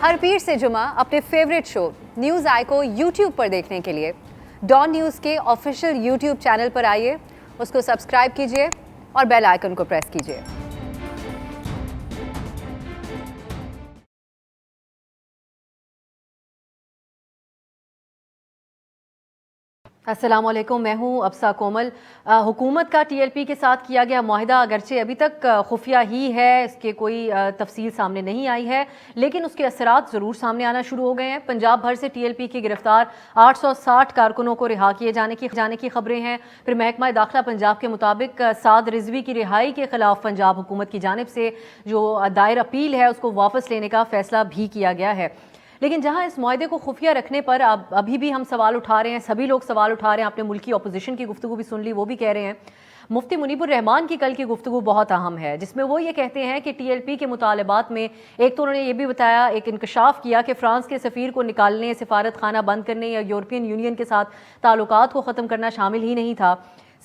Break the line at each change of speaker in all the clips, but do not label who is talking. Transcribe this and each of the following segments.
ہر پیر سے جمعہ اپنے فیوریٹ شو نیوز آئی کو یوٹیوب پر دیکھنے کے لیے ڈان نیوز کے آفیشیل یوٹیوب چینل پر آئیے، اس کو سبسکرائب کیجیے اور بیل آئیکن کو پریس کیجیے۔ السلام علیکم، میں ہوں ابسا کومل۔ حکومت کا ٹی ایل پی کے ساتھ کیا گیا معاہدہ اگرچہ ابھی تک خفیہ ہی ہے، اس کے کوئی تفصیل سامنے نہیں آئی ہے، لیکن اس کے اثرات ضرور سامنے آنا شروع ہو گئے ہیں۔ پنجاب بھر سے ٹی ایل پی کے گرفتار 860 کارکنوں کو رہا کیے جانے کی خبریں ہیں۔ پھر محکمہ داخلہ پنجاب کے مطابق سعد رضوی کی رہائی کے خلاف پنجاب حکومت کی جانب سے جو دائر اپیل ہے اس کو واپس لینے کا فیصلہ بھی کیا گیا ہے۔ لیکن جہاں اس معاہدے کو خفیہ رکھنے پر ابھی بھی ہم سوال اٹھا رہے ہیں، سبھی لوگ سوال اٹھا رہے ہیں، اپنے ملکی اپوزیشن کی گفتگو بھی سن لی، وہ بھی کہہ رہے ہیں۔ مفتی منیب الرحمان کی کل کی گفتگو بہت اہم ہے، جس میں وہ یہ کہتے ہیں کہ ٹی ایل پی کے مطالبات میں ایک تو انہوں نے یہ بھی بتایا، ایک انکشاف کیا کہ فرانس کے سفیر کو نکالنے، سفارت خانہ بند کرنے یا یورپین یونین کے ساتھ تعلقات کو ختم کرنا شامل ہی نہیں تھا۔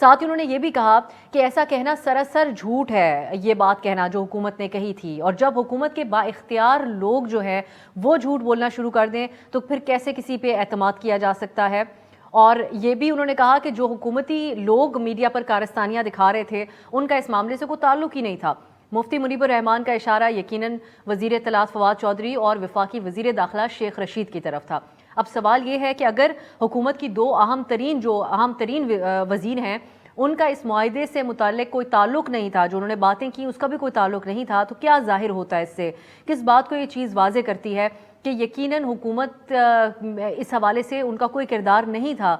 ساتھ ہی انہوں نے یہ بھی کہا کہ ایسا کہنا سراسر جھوٹ ہے، یہ بات کہنا جو حکومت نے کہی تھی، اور جب حکومت کے با اختیار لوگ جو ہیں وہ جھوٹ بولنا شروع کر دیں تو پھر کیسے کسی پہ اعتماد کیا جا سکتا ہے۔ اور یہ بھی انہوں نے کہا کہ جو حکومتی لوگ میڈیا پر کارستانیاں دکھا رہے تھے ان کا اس معاملے سے کوئی تعلق ہی نہیں تھا۔ مفتی منیب الرحمان کا اشارہ یقیناً وزیر اطلاعات فواد چودھری اور وفاقی وزیر داخلہ شیخ رشید کی طرف تھا۔ اب سوال یہ ہے کہ اگر حکومت کی دو اہم ترین وزیر ہیں، ان کا اس معاہدے سے متعلق کوئی تعلق نہیں تھا، جو انہوں نے باتیں کی اس کا بھی کوئی تعلق نہیں تھا، تو کیا ظاہر ہوتا ہے اس سے؟ کس بات کو یہ چیز واضح کرتی ہے کہ یقیناً حکومت اس حوالے سے ان کا کوئی کردار نہیں تھا۔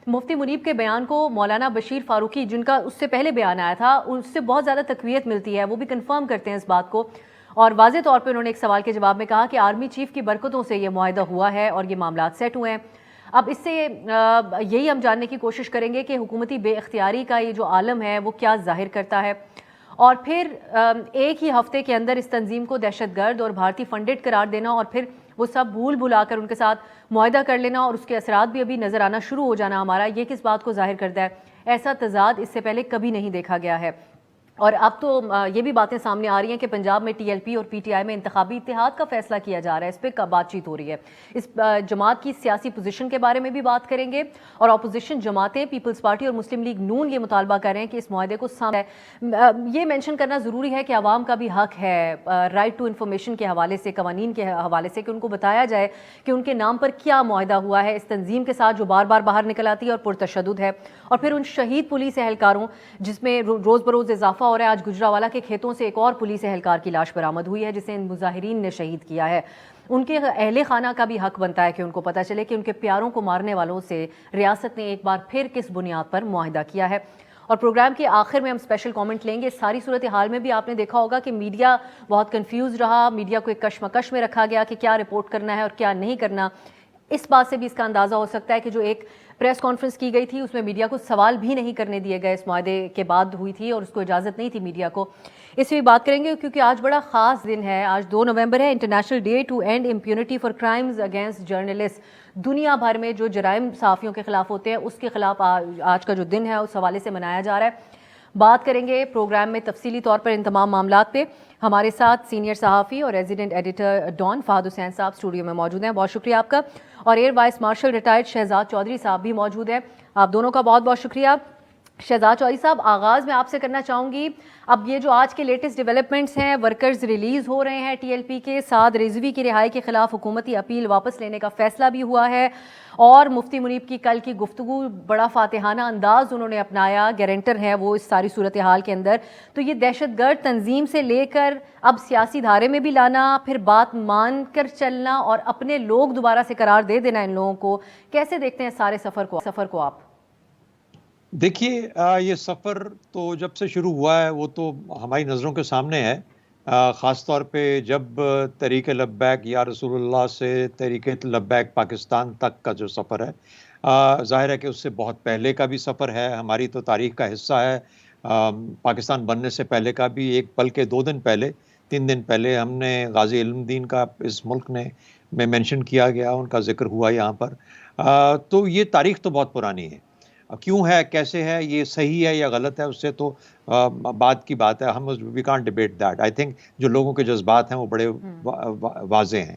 مفتی منیب کے بیان کو مولانا بشیر فاروقی، جن کا اس سے پہلے بیان آیا تھا، اس سے بہت زیادہ تقویت ملتی ہے، وہ بھی کنفرم کرتے ہیں اس بات کو، اور واضح طور پہ انہوں نے ایک سوال کے جواب میں کہا کہ آرمی چیف کی برکتوں سے یہ معاہدہ ہوا ہے اور یہ معاملات سیٹ ہوئے ہیں۔ اب اس سے یہی ہم جاننے کی کوشش کریں گے کہ حکومتی بے اختیاری کا یہ جو عالم ہے وہ کیا ظاہر کرتا ہے، اور پھر ایک ہی ہفتے کے اندر اس تنظیم کو دہشت گرد اور بھارتی فنڈڈ قرار دینا، اور پھر وہ سب بھول بھلا کر ان کے ساتھ معاہدہ کر لینا اور اس کے اثرات بھی ابھی نظر آنا شروع ہو جانا ہمارا، یہ کس بات کو ظاہر کرتا ہے؟ ایسا تضاد اس سے پہلے کبھی نہیں دیکھا گیا ہے۔ اور اب تو یہ بھی باتیں سامنے آ رہی ہیں کہ پنجاب میں ٹی ایل پی اور پی ٹی آئی میں انتخابی اتحاد کا فیصلہ کیا جا رہا ہے، اس پہ بات چیت ہو رہی ہے۔ اس جماعت کی سیاسی پوزیشن کے بارے میں بھی بات کریں گے، اور اپوزیشن جماعتیں پیپلز پارٹی اور مسلم لیگ نون یہ مطالبہ کر رہے ہیں کہ اس معاہدے کو یہ مینشن کرنا ضروری ہے کہ عوام کا بھی حق ہے رائٹ ٹو انفارمیشن کے حوالے سے، قوانین کے حوالے سے، کہ ان کو بتایا جائے کہ ان کے نام پر کیا معاہدہ ہوا ہے اس تنظیم کے ساتھ جو بار بار باہر نکل آتی ہے اور پرتشدد ہے، اور پھر ان شہید پولیس اہلکاروں جس میں روز بروز اضافہ ہو رہا ہے۔ آج گجراوالا کے کھیتوں سے ایک اور پولیس اہلکار کی لاش برآمد ہوئی ہے جسے ان مظاہرین نے شہید کیا ہے۔ ان کے اہل خانہ کا بھی حق بنتا ہے کہ ان کو پتہ چلے کہ ان کے پیاروں کو مارنے والوں سے ریاست نے ایک بار پھر کس بنیاد پر معاہدہ کیا ہے۔ اور پروگرام کے آخر میں ہم اسپیشل کامنٹ لیں گے۔ اس ساری صورتحال میں بھی آپ نے دیکھا ہوگا کہ میڈیا بہت کنفیوز رہا، میڈیا کو ایک کشمکش میں رکھا گیا کہ کیا رپورٹ کرنا ہے اور کیا نہیں کرنا۔ اس بات سے بھی اس کا اندازہ ہو سکتا ہے کہ جو ایک پریس کانفرنس کی گئی تھی اس میں میڈیا کو سوال بھی نہیں کرنے دیے گئے، اس معاہدے کے بعد ہوئی تھی اور اس کو اجازت نہیں تھی میڈیا کو۔ اس میں بات کریں گے کیونکہ آج بڑا خاص دن ہے، آج 2 نومبر ہے، international day to end impunity for crimes against journalist. دنیا بھر میں جو جرائم صحافیوں کے خلاف ہوتے ہیں اس کے خلاف آج کا جو دن ہے اس حوالے سے منایا جا رہا ہے۔ بات کریں گے پروگرام میں تفصیلی طور پر ان تمام معاملات پہ۔ ہمارے ساتھ سینئر صحافی اور resident editor Dawn Fahad Hussain صاحب اسٹوڈیو میں موجود ہیں، بہت شکریہ آپ کا، اور air vice marshal retired Shahzad Chaudhry صاحب بھی موجود ہیں، آپ دونوں کا بہت بہت شکریہ۔ شہزاد چودھری صاحب، آغاز میں آپ سے کرنا چاہوں گی، اب یہ جو آج کے لیٹسٹ ڈیولپمنٹس ہیں، ورکرز ریلیز ہو رہے ہیں ٹی ایل پی کے، سعد رضوی کی رہائی کے خلاف حکومتی اپیل واپس لینے کا فیصلہ بھی ہوا ہے، اور مفتی منیب کی کل کی گفتگو بڑا فاتحانہ انداز انہوں نے اپنایا، گارنٹر ہیں وہ اس ساری صورتحال کے اندر، تو یہ دہشت گرد تنظیم سے لے کر اب سیاسی دھارے میں بھی لانا، پھر بات مان کر چلنا اور اپنے لوگ دوبارہ سے قرار دے دینا ان لوگوں کو، کیسے دیکھتے ہیں سارے سفر کو آپ؟
دیکھیے، یہ سفر تو جب سے شروع ہوا ہے وہ تو ہماری نظروں کے سامنے ہے، خاص طور پہ جب تحریک لبیک یا رسول اللہ سے تحریک لبیک پاکستان تک کا جو سفر ہے، ظاہر ہے کہ اس سے بہت پہلے کا بھی سفر ہے، ہماری تو تاریخ کا حصہ ہے۔ پاکستان بننے سے پہلے کا بھی، ایک بلکہ 2 دن پہلے، 3 دن پہلے ہم نے غازی علم الدین کا اس ملک میں مینشن کیا گیا، ان کا ذکر ہوا یہاں پر۔ تو یہ تاریخ تو بہت پرانی ہے، کیوں ہے، کیسے ہے، یہ صحیح ہے یا غلط ہے، اس سے تو بات کی بات ہے، ہم we can't debate that. I think جو لوگوں کے جذبات ہیں وہ بڑے واضح ہیں۔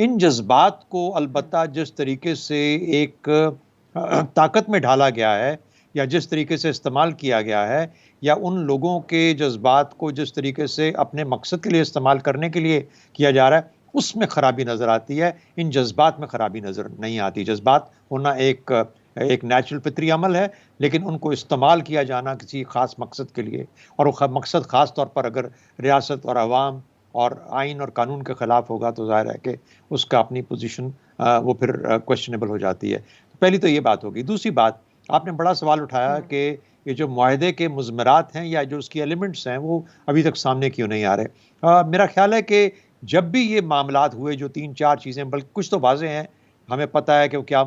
ان جذبات کو البتہ جس طریقے سے ایک طاقت میں ڈھالا گیا ہے یا جس طریقے سے استعمال کیا گیا ہے یا ان لوگوں کے جذبات کو جس طریقے سے اپنے مقصد کے لیے استعمال کرنے کے لیے کیا جا رہا ہے اس میں خرابی نظر آتی ہے. ان جذبات میں خرابی نظر نہیں آتی. جذبات ہونا ایک نیچرل فطری عمل ہے، لیکن ان کو استعمال کیا جانا کسی خاص مقصد کے لیے، اور وہ مقصد خاص طور پر اگر ریاست اور عوام اور آئین اور قانون کے خلاف ہوگا تو ظاہر ہے کہ اس کا اپنی پوزیشن وہ پھر کویسچنیبل ہو جاتی ہے. پہلی تو یہ بات ہوگی. دوسری بات، آپ نے بڑا سوال اٹھایا کہ یہ جو معاہدے کے مضمرات ہیں یا جو اس کی ایلیمنٹس ہیں وہ ابھی تک سامنے کیوں نہیں آ رہے. میرا خیال ہے کہ جب بھی یہ معاملات ہوئے، جو 3-4 چیزیں، بلکہ کچھ تو واضح ہیں، ہمیں پتہ ہے کہ وہ کیا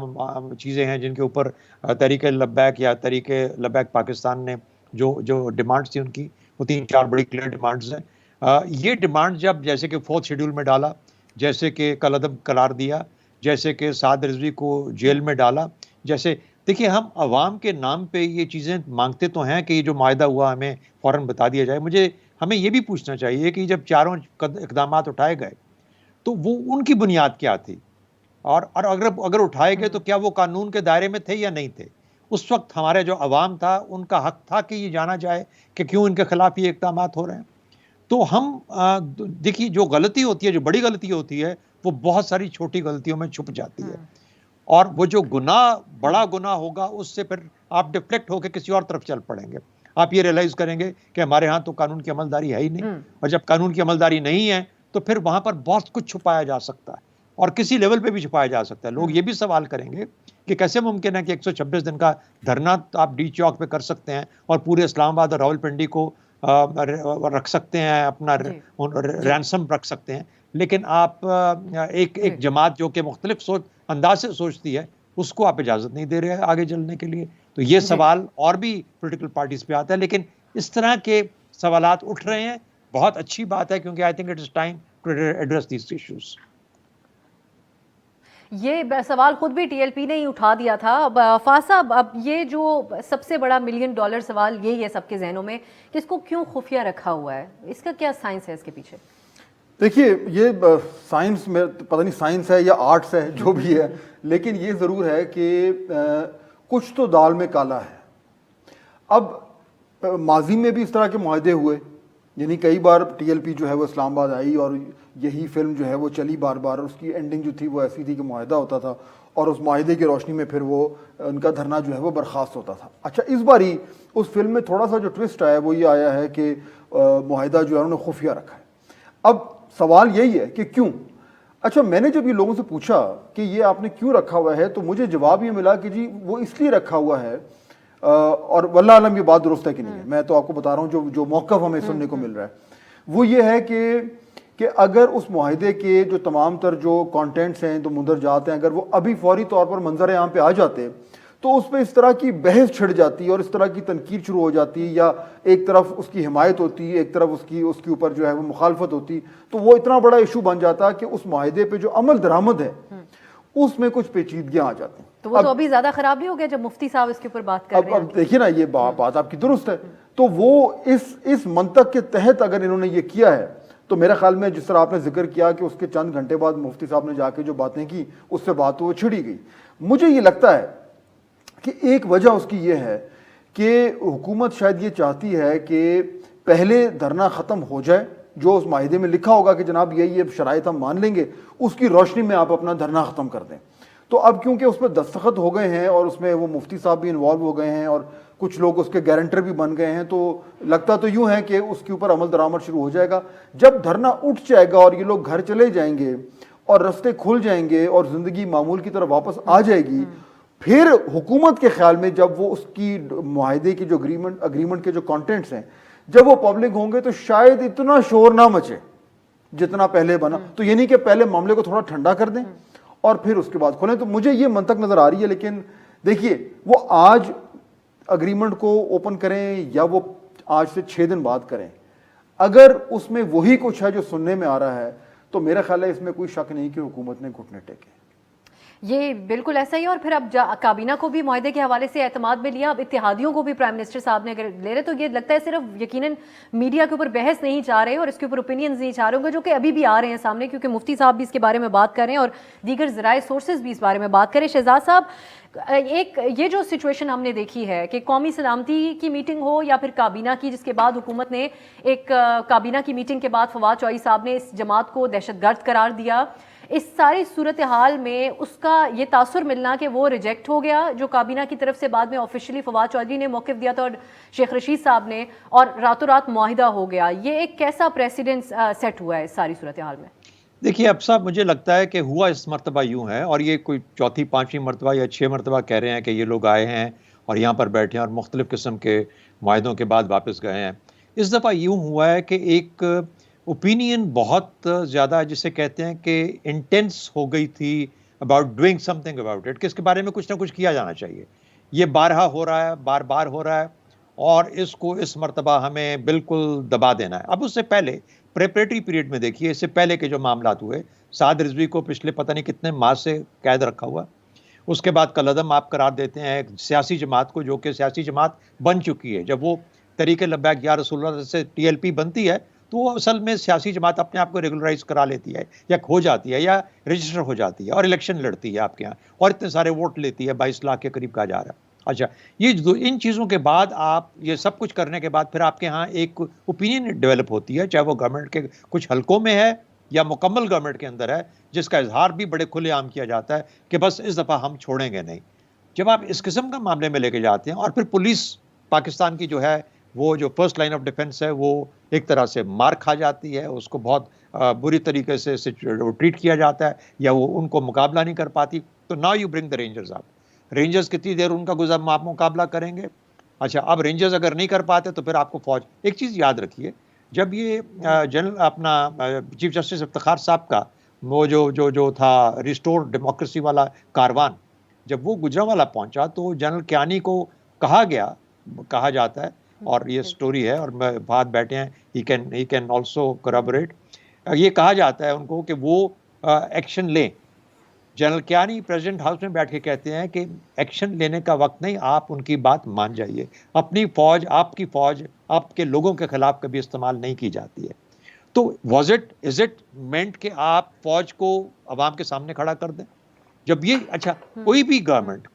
چیزیں ہیں جن کے اوپر تحریک لبیک یا تحریک لبیک پاکستان نے جو ڈیمانڈز تھی ان کی، وہ 3-4 بڑی کلیئر ڈیمانڈز ہیں. یہ ڈیمانڈ جب جیسے کہ 4تھ شیڈول میں ڈالا، جیسے کہ کالعدم قرار دیا، جیسے کہ سعد رضوی کو جیل میں ڈالا، جیسے دیکھیے ہم عوام کے نام پہ یہ چیزیں مانگتے تو ہیں کہ یہ جو معاہدہ ہوا ہمیں فوراً بتا دیا جائے. ہمیں یہ بھی پوچھنا چاہیے کہ جب چاروں اقدامات اٹھائے گئے تو وہ ان کی بنیاد کیا تھی، اور اگر اٹھائے گئے تو کیا وہ قانون کے دائرے میں تھے یا نہیں تھے. اس وقت ہمارے جو عوام تھا ان کا حق تھا کہ یہ جانا جائے کہ کیوں ان کے خلاف یہ اقدامات ہو رہے ہیں. تو ہم دیکھیے جو غلطی ہوتی ہے، جو بڑی غلطی ہوتی ہے، وہ بہت ساری چھوٹی غلطیوں میں چھپ جاتی ہے، اور وہ جو گناہ بڑا گناہ ہوگا اس سے پھر آپ ڈیفلیکٹ ہو کے کسی اور طرف چل پڑیں گے. آپ یہ ریئلائز کریں گے کہ ہمارے ہاں تو قانون کی عملداری ہے ہی نہیں، اور جب قانون کی عملداری نہیں ہے تو پھر وہاں پر بہت کچھ چھپایا جا سکتا ہے، اور کسی لیول پہ بھی چھپایا جا سکتا ہے. لوگ یہ بھی سوال کریں گے کہ کیسے ممکن ہے کہ 126 دن کا دھرنا آپ ڈی چوک پہ کر سکتے ہیں اور پورے اسلام آباد اور راولپنڈی کو رکھ سکتے ہیں، اپنا رینسم رکھ سکتے ہیں، لیکن آپ ایک جماعت جو کہ مختلف انداز سے سوچتی ہے اس کو آپ اجازت نہیں دے رہے ہیں آگے چلنے کے لیے. تو یہ سوال اور بھی پولیٹیکل پارٹیز پہ آتا ہے، لیکن اس طرح کے سوالات اٹھ رہے ہیں. بہت اچھی بات ہے، کیونکہ I think it is time to address these issues.
یہ سوال خود بھی ٹی ایل پی نے ہی اٹھا دیا تھا. فاض صاحب، اب یہ جو سب سے بڑا $1 ملین سوال یہی ہے سب کے ذہنوں میں کہ اس کو کیوں خفیہ رکھا ہوا ہے؟ اس کا کیا سائنس ہے اس کے پیچھے؟
دیکھیے، یہ سائنس میں پتہ نہیں سائنس ہے یا آرٹس ہے، جو بھی ہے، لیکن یہ ضرور ہے کہ کچھ تو دال میں کالا ہے. اب ماضی میں بھی اس طرح کے معاہدے ہوئے، یعنی کئی بار ٹی ایل پی جو ہے وہ اسلام آباد آئی اور یہی فلم جو ہے وہ چلی بار بار، اور اس کی اینڈنگ جو تھی وہ ایسی تھی کہ معاہدہ ہوتا تھا اور اس معاہدے کی روشنی میں پھر وہ ان کا دھرنا جو ہے وہ برخاست ہوتا تھا. اچھا، اس باری اس فلم میں تھوڑا سا جو ٹوسٹ آیا وہ یہ آیا ہے کہ معاہدہ جو ہے انہوں نے خفیہ رکھا ہے. اب سوال یہی ہے کہ کیوں؟ اچھا، میں نے جب یہ لوگوں سے پوچھا کہ یہ آپ نے کیوں رکھا ہوا ہے تو مجھے جواب یہ ملا کہ جی وہ اس لیے رکھا ہوا ہے، اور واللہ عالم یہ بات درست ہے کہ نہیں ہے، میں تو آپ کو بتا رہا ہوں جو موقف ہمیں سننے کو مل رہا ہے وہ یہ ہے کہ اگر اس معاہدے کے جو تمام تر جو کانٹینٹس ہیں، جو مندرجات ہیں، اگر وہ ابھی فوری طور پر منظر عام پہ آ جاتے تو اس پہ اس طرح کی بحث چھڑ جاتی اور اس طرح کی تنقید شروع ہو جاتی، یا ایک طرف اس کی حمایت ہوتی، ایک طرف اس کے اوپر جو ہے وہ مخالفت ہوتی، تو وہ اتنا بڑا ایشو بن جاتا کہ اس معاہدے پہ جو عمل درآمد ہے اس میں کچھ پیچیدگیاں آ جاتی.
تو وہ تو ابھی زیادہ خراب نہیں ہو گیا جب مفتی صاحب اس کے اوپر بات کر رہے ہیں؟
اب دیکھیے نا، یہ بات آپ کی درست ہے. تو وہ اس منطق کے تحت اگر انہوں نے یہ کیا ہے تو میرے خیال میں جس طرح آپ نے ذکر کیا کہ اس کے چند گھنٹے بعد مفتی صاحب نے جا کے جو باتیں کی اس سے بات وہ چھڑی گئی. مجھے یہ لگتا ہے کہ ایک وجہ اس کی یہ ہے کہ حکومت شاید یہ چاہتی ہے کہ پہلے دھرنا ختم ہو جائے، جو اس معاہدے میں لکھا ہوگا کہ جناب یہ شرائط ہم مان لیں گے، اس کی روشنی میں آپ اپنا دھرنا ختم کر دیں. تو اب کیونکہ اس پہ دستخط ہو گئے ہیں اور اس میں وہ مفتی صاحب بھی انوالو ہو گئے ہیں اور کچھ لوگ اس کے گارنٹر بھی بن گئے ہیں، تو لگتا تو یوں ہے کہ اس کے اوپر عمل درآمد شروع ہو جائے گا. جب دھرنا اٹھ جائے گا اور یہ لوگ گھر چلے جائیں گے اور رستے کھل جائیں گے اور زندگی معمول کی طرف واپس آ جائے گی، پھر حکومت کے خیال میں جب وہ اس کی معاہدے کی جو اگریمنٹ کے جو کانٹینٹس ہیں جب وہ پبلک ہوں گے تو شاید اتنا شور نہ مچے جتنا پہلے بنا. تو یہ نہیں کہ پہلے معاملے کو تھوڑا ٹھنڈا کر دیں اور پھر اس کے بعد کھولیں. تو مجھے یہ منطق نظر آ رہی ہے. لیکن دیکھیے، وہ آج اگریمنٹ کو اوپن کریں یا وہ آج سے 6 دن بعد کریں، اگر اس میں وہی کچھ ہے جو سننے میں آ رہا ہے تو میرا خیال ہے اس میں کوئی شک نہیں کہ حکومت نے گھٹنے ٹیکے.
یہ بالکل ایسا ہی ہے. اور پھر اب کابینہ کو بھی معاہدے کے حوالے سے اعتماد میں لیا, اب اتحادیوں کو بھی پرائم منسٹر صاحب نے اگر لے رہے تو یہ لگتا ہے صرف یقیناً میڈیا کے اوپر بحث نہیں چاہ رہے اور اس کے اوپر اوپینینز نہیں چاہ رہے ہوں گے, جو کہ ابھی بھی آ رہے ہیں سامنے, کیونکہ مفتی صاحب بھی اس کے بارے میں بات کر رہے ہیں اور دیگر ذرائع سورسز بھی اس بارے میں بات کریں. شہزاد صاحب, ایک یہ جو سچویشن ہم نے دیکھی ہے کہ قومی سلامتی کی میٹنگ ہو یا پھر کابینہ کی, جس کے بعد حکومت نے ایک کابینہ کی میٹنگ کے بعد فواد چوہدری صاحب نے اس جماعت کو دہشت گرد قرار دیا, اس ساری صورتحال میں اس کا یہ تاثر ملنا کہ وہ ریجیکٹ ہو گیا جو کابینہ کی طرف سے بعد میں آفیشلی فواد چوہدری نے موقف دیا تھا اور شیخ رشید صاحب نے, اور راتوں رات معاہدہ ہو گیا, یہ ایک کیسا پریسیڈنٹ سیٹ ہوا ہے اس ساری صورتحال میں؟
دیکھیے اب صاحب, مجھے لگتا ہے کہ ہوا اس مرتبہ یوں ہے, اور یہ کوئی چوتھی پانچویں مرتبہ یا 6 مرتبہ کہہ رہے ہیں کہ یہ لوگ آئے ہیں اور یہاں پر بیٹھے ہیں اور مختلف قسم کے معاہدوں کے بعد واپس گئے ہیں. اس دفعہ یوں ہوا ہے کہ ایک اوپینین بہت زیادہ جسے کہتے ہیں کہ انٹینس ہو گئی تھی about doing some thing about it, کہ اس کے بارے میں کچھ نہ کچھ کیا جانا چاہیے. یہ بارہا ہو رہا ہے, بار بار ہو رہا ہے, اور اس کو اس مرتبہ ہمیں بالکل دبا دینا ہے. اب اس سے پہلے پریپریٹری پیریڈ میں دیکھیے, اس سے پہلے کے جو معاملات ہوئے, سعد رضوی کو پچھلے پتہ نہیں کتنے ماہ سے قید رکھا ہوا, اس کے بعد کالعدم آپ قرار دیتے ہیں ایک سیاسی جماعت کو جو کہ سیاسی جماعت بن چکی ہے. جب وہ تحریک لبیک یا رسول اللہ سے TLP بنتی ہے تو وہ اصل میں سیاسی جماعت اپنے آپ کو ریگولرائز کرا لیتی ہے یا ہو جاتی ہے یا رجسٹر ہو جاتی ہے اور الیکشن لڑتی ہے آپ کے یہاں اور اتنے سارے ووٹ لیتی ہے, 22 لاکھ کے قریب کہا جا رہا ہے. اچھا, یہ ان چیزوں کے بعد آپ یہ سب کچھ کرنے کے بعد پھر آپ کے ہاں ایک اوپینین ڈیولپ ہوتی ہے, چاہے وہ گورنمنٹ کے کچھ حلقوں میں ہے یا مکمل گورنمنٹ کے اندر ہے, جس کا اظہار بھی بڑے کھلے عام کیا جاتا ہے کہ بس اس دفعہ ہم چھوڑیں گے نہیں. جب آپ اس قسم کا معاملے میں لے کے جاتے ہیں اور پھر پولیس پاکستان کی جو ہے وہ جو فرسٹ لائن آف ڈیفنس ہے وہ ایک طرح سے مار کھا جاتی ہے, اس کو بہت بری طریقے سے ٹریٹ کیا جاتا ہے یا وہ ان کو مقابلہ نہیں کر پاتی, تو now you bring the rangers آپ. رینجرز کتنی دیر ان کا آپ مقابلہ کریں گے؟ اچھا, اب رینجرز اگر نہیں کر پاتے تو پھر آپ کو فوج. ایک چیز یاد رکھیے, جب یہ جنرل اپنا چیف جسٹس افتخار صاحب کا وہ جو تھا ریسٹور ڈیموکریسی والا کاروان, جب وہ گجرانوالہ پہنچا تو جنرل کیانی کو کہا جاتا ہے, اور یہ سٹوری ہے اور بات بیٹھے ہیں, ہی کین آلسو کورابوریٹ, یہ کہا جاتا ہے ان کو کہ وہ ایکشن لیں. جنرل کیانی پریزیڈنٹ ہاؤس میں بیٹھ کے کہتے ہیں کہ ایکشن لینے کا وقت نہیں, آپ ان کی بات مان جائیے, اپنی فوج, آپ کی فوج آپ کے لوگوں کے خلاف کبھی استعمال نہیں کی جاتی ہے. تو از اٹ مینٹ کہ آپ فوج کو عوام کے سامنے کھڑا کر دیں؟ جب یہ اچھا, کوئی بھی گورنمنٹ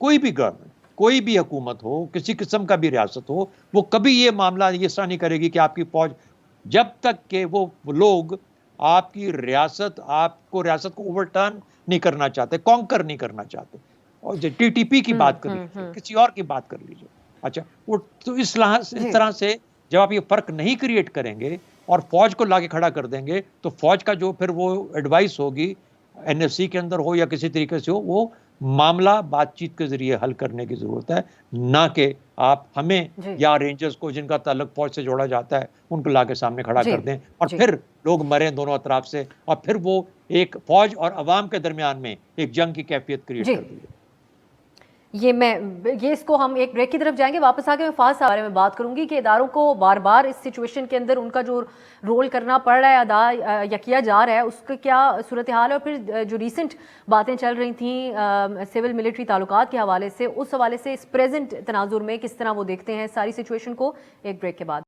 کوئی بھی حکومت ہو, کسی قسم کا بھی ریاست ہو, وہ کبھی یہ معاملہ اس طرح نہیں کرے گی کہ آپ کی فوج, جب تک کہ وہ لوگ آپ کی ریاست کو اوورٹرن نہیں کرنا چاہتے, کانکر نہیں کرنا چاہتے. اور TTP کی بات کر لیجیے, کسی اور کی بات کر لیجیے. اچھا, وہ تو اس طرح سے جب آپ یہ فرق نہیں کریٹ کریں گے اور فوج کو لا کے کھڑا کر دیں گے, تو فوج کا جو پھر وہ ایڈوائس ہوگی NSC کے اندر ہو یا کسی طریقے سے ہو, وہ معاملہ بات چیت کے ذریعے حل کرنے کی ضرورت ہے, نہ کہ آپ ہمیں یا رینجرز کو جن کا تعلق فوج سے جوڑا جاتا ہے ان کو لا کے سامنے کھڑا کر دیں اور پھر لوگ مریں دونوں اطراف سے, اور پھر وہ ایک فوج اور عوام کے درمیان میں ایک جنگ کی کیفیت کریٹ کر دی.
یہ اس کو ہم ایک بریک کی طرف جائیں گے, واپس آ کے میں فاضل صاحب بارے میں بات کروں گی کہ اداروں کو بار بار اس سچویشن کے اندر ان کا جو رول کرنا پڑ رہا ہے, ادا یا کیا جا رہا ہے, اس کا کیا صورتحال ہے, اور پھر جو ریسنٹ باتیں چل رہی تھیں سول ملٹری تعلقات کے حوالے سے, اس حوالے سے اس پریزنٹ تناظر میں کس طرح وہ دیکھتے ہیں ساری سچویشن کو, ایک بریک کے بعد.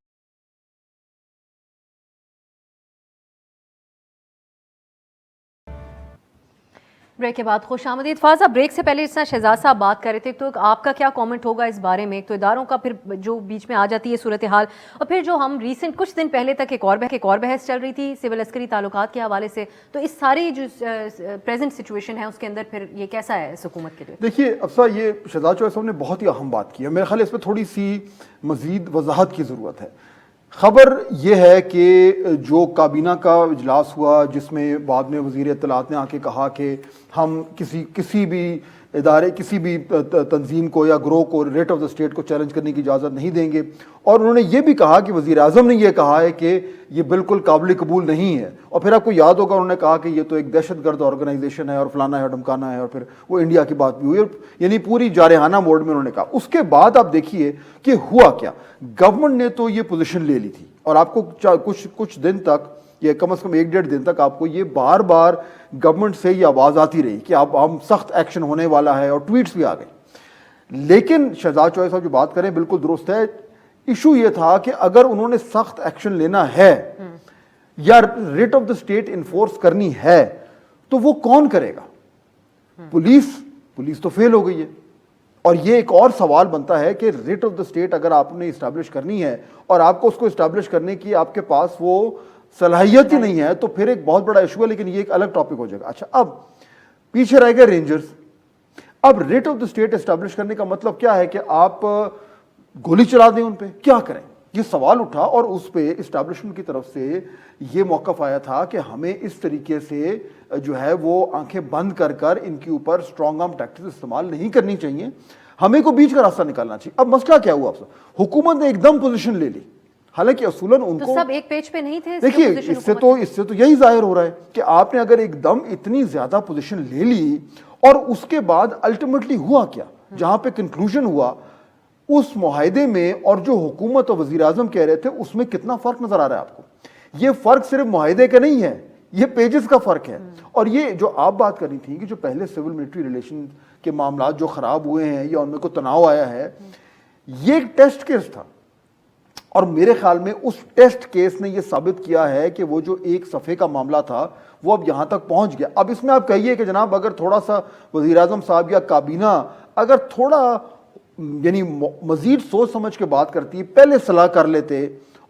بریک کے بعد خوش آمدید. فاضہ, بریک سے پہلے اس طرح شہزاد صاحب بات کر رہے تھے, تو آپ کا کیا کامنٹ ہوگا اس بارے میں؟ ایک تو اداروں کا پھر جو بیچ میں آ جاتی ہے صورتحال, اور پھر جو ہم ریسنٹ کچھ دن پہلے تک ایک اور بحث چل رہی تھی سول عسکری تعلقات کے حوالے سے, تو اس ساری جو پریزنٹ سچویشن ہے اس کے اندر پھر یہ کیسا ہے اس حکومت کے لیے؟
دیکھیے افسا, یہ شہزاد چوہدری صاحب نے بہت ہی اہم بات کی ہے, میرے خیال اس پہ تھوڑی سی مزید وضاحت کی ضرورت ہے. خبر یہ ہے کہ جو کابینہ کا اجلاس ہوا جس میں بعد میں وزیر اطلاعات نے آ کے کہا کہ ہم کسی بھی ادارے, کسی بھی تنظیم کو یا گروہ کو ریٹ آف دا اسٹیٹ کو چیلنج کرنے کی اجازت نہیں دیں گے, اور انہوں نے یہ بھی کہا کہ وزیر اعظم نے یہ کہا ہے کہ یہ بالکل قابل قبول نہیں ہے. اور پھر آپ کو یاد ہوگا انہوں نے کہا کہ یہ تو ایک دہشت گرد آرگنائزیشن ہے اور فلانا ہے اور ڈمکانا ہے, اور پھر وہ انڈیا کی بات بھی ہوئی, یعنی پوری جارحانہ موڈ میں انہوں نے کہا. اس کے بعد آپ دیکھیے کہ ہوا کیا, گورنمنٹ نے تو یہ پوزیشن لے لی تھی, اور آپ کو کچھ دن تک یہ کم از کم 1-1.5 دن تک آپ کو یہ بار بار گورنمنٹ سے یہ آواز آتی رہی کہ اب ہم سخت ایکشن ہونے والا ہے، اور ٹویٹس بھی آ گئے. لیکن شہزاد چوہے صاحب جو بات کریں بالکل درست ہے. ایشو یہ تھا کہ اگر انہوں نے سخت ایکشن لینا ہے یا rate of the state enforce کرنی ہے تو وہ کون کرے گا؟ پولیس تو فیل ہو گئی ہے. اور یہ ایک اور سوال بنتا ہے کہ ریٹ آف دا اسٹیٹ اگر آپ نے اسٹیبلش کرنی ہے اور آپ کو اس کو اسٹیبلش کرنے کی آپ کے پاس وہ صلاحیت ہی نہیں ہے تو پھر ایک بہت بڑا ایشو ہے. لیکن یہ ایک الگ ٹاپک ہو جائے گا. اچھا، اب پیچھے رہ گئے رینجرز. اب rate of the state establish کرنے کا مطلب کیا ہے کہ آپ گولی چلا دیں ان پہ؟ کیا کریں؟ یہ سوال اٹھا اور اس پہ اسٹیبلشمنٹ کی طرف سے یہ موقف آیا تھا کہ ہمیں اس طریقے سے جو ہے وہ آنکھیں بند کر کر ان کے اوپر اسٹرانگ آرم ٹیکٹکس استعمال نہیں کرنی چاہیے، ہمیں کو بیچ کا راستہ نکالنا چاہیے. اب مسئلہ کیا ہوا؟ حکومت نے ایک دم پوزیشن لے لی، حالانکہ اصولاً ان کو
سب ایک پیج پہ نہیں تھے.
دیکھیے اس سے تو یہی ظاہر ہو رہا ہے کہ آپ نے اگر ایک دم اتنی زیادہ پوزیشن لے لی اور اس کے بعد الٹیمیٹلی ہوا کیا؟ جہاں پہ کنکلوژن ہوا اس معاہدے میں اور جو حکومت اور وزیر اعظم کہہ رہے تھے اس میں کتنا فرق نظر آ رہا ہے آپ کو؟ یہ فرق صرف معاہدے کا نہیں ہے، یہ پیجز کا فرق ہے. اور یہ جو آپ بات کرنی تھی کہ جو پہلے سول ملٹری ریلیشن کے معاملات جو خراب ہوئے ہیں یا ان میں کوئی تناؤ آیا ہے، یہ ایک ٹیسٹ کیس تھا. اور میرے خیال میں اس ٹیسٹ کیس نے یہ ثابت کیا ہے کہ وہ جو ایک صفحے کا معاملہ تھا وہ اب یہاں تک پہنچ گیا. اب اس میں آپ کہیے کہ جناب اگر تھوڑا سا وزیر اعظم صاحب یا کابینہ اگر تھوڑا یعنی مزید سوچ سمجھ کے بات کرتی، پہلے صلاح کر لیتے